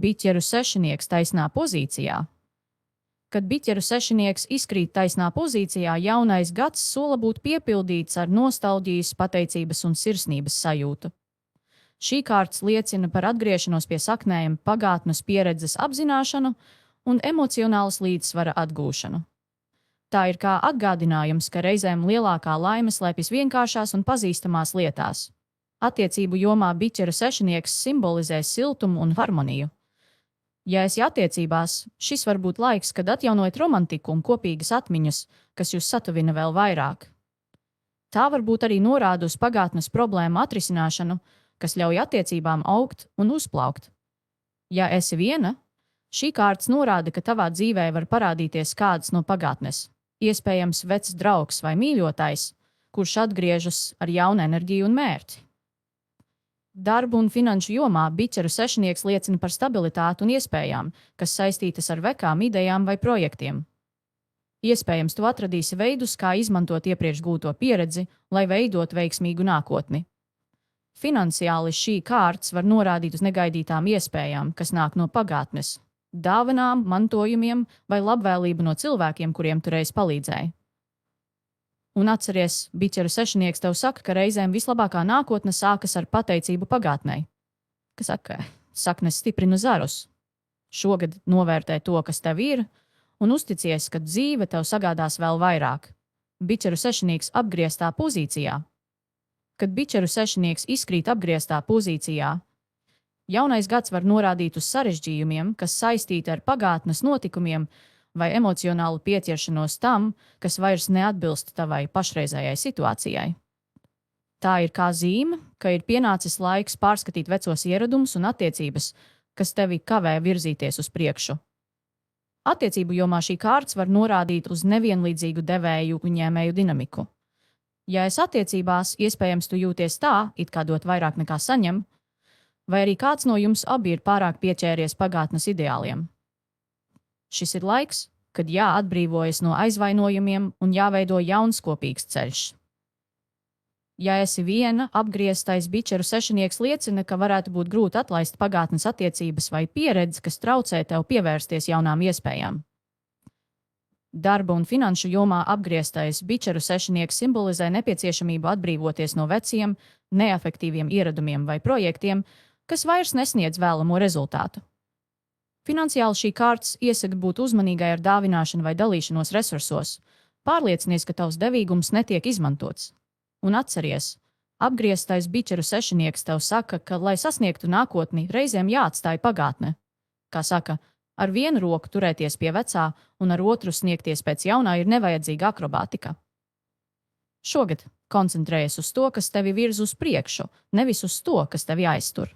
Biķeru sešinieks taisnā pozīcijā. Kad biķeru sešinieks izkrīt taisnā pozīcijā, jaunais gads sola būt piepildīts ar nostalģijas, pateicības un sirsnības sajūtu. Šī kārts liecina par atgriešanos pie saknēm, pagātnes pieredzes apzināšanu un emocionālas līdzsvara atgūšanu. Tā ir kā atgādinājums, ka reizēm lielākā laime slēpjas vienkāršās un pazīstamās lietās. Attiecību jomā biķera sešinieks simbolizē siltumu un harmoniju. Ja esi attiecībās, šis var būt laiks, kad atjaunojat romantiku un kopīgas atmiņas, kas jūs satuvina vēl vairāk. Tā var būt arī norāde uz pagātnes problēmu atrisināšanu, kas ļauj attiecībām augt un uzplaukt. Ja esi viena, šī kārts norāda, ka tavā dzīvē var parādīties kāds no pagātnes, iespējams vecs draugs vai mīļotājs, kurš atgriežas ar jaunu enerģiju un mērķi. Darbu un finanšu jomā biķeru sešinieks liecina par stabilitāti un iespējām, kas saistītas ar vekām idejām vai projektiem. Iespējams, tu atradīsi veidus, kā izmantot iepriekš gūto pieredzi, lai veidot veiksmīgu nākotni. Finansiāli šī kārts var norādīt uz negaidītām iespējām, kas nāk no pagātnes, dāvanām, mantojumiem vai labvēlību no cilvēkiem, kuriem tu reiz palīdzēji. Un atceries, biķeru sešinieks tev saka, ka reizēm vislabākā nākotne sākas ar pateicību pagātnei. Kas saka, saknes stiprina zarus. Šogad novērtē to, kas tev ir, un uzticies, ka dzīve tev sagādās vēl vairāk. Biķeru sešinieks apgrieztā pozīcijā. Kad biķeru sešinieks izkrīt apgrieztā pozīcijā, jaunais gads var norādīt uz sarežģījumiem, kas saistīti ar pagātnes notikumiem, vai emocionālu pieķeršanos tam, kas vairs neatbilst tavai pašreizējai situācijai. Tā ir kā zīme, ka ir pienācis laiks pārskatīt vecos ieradumus un attiecības, kas tevi kavē virzīties uz priekšu. Attiecību jomā šī kārts var norādīt uz nevienlīdzīgu devēju un ņēmēju dinamiku. Ja esi attiecībās, iespējams tu jūties tā, it kā dot vairāk nekā saņem, vai arī kāds no jums abi ir pārāk pieķēries pagātnes ideāliem. Šis ir laiks, kad jāatbrīvojas no aizvainojumiem un jāveido jauns kopīgs ceļš. Ja esi viena, apgrieztais biķeru sešinieks liecina, ka varētu būt grūti atlaist pagātnes attiecības vai pieredzi, kas traucē tev pievērsties jaunām iespējām. Darba un finanšu jomā apgrieztais biķeru sešinieks simbolizē nepieciešamību atbrīvoties no veciem, neefektīviem ieradumiem vai projektiem, kas vairs nesniedz vēlamo rezultātu. Finansiāli šī kārts iesaka būt uzmanīgai ar dāvināšanu vai dalīšanos resursos. Pārliecinies, ka tavs devīgums netiek izmantots. Un atceries, apgrieztais biķeru sešinieks tev saka, ka, lai sasniegtu nākotni, reizēm jāatstāj pagātne. Kā saka, ar vienu roku turēties pie vecā un ar otru sniegties pēc jaunā ir nevajadzīga akrobātika. Šogad koncentrējies uz to, kas tevi virz uz priekšu, nevis uz to, kas tevi aiztur.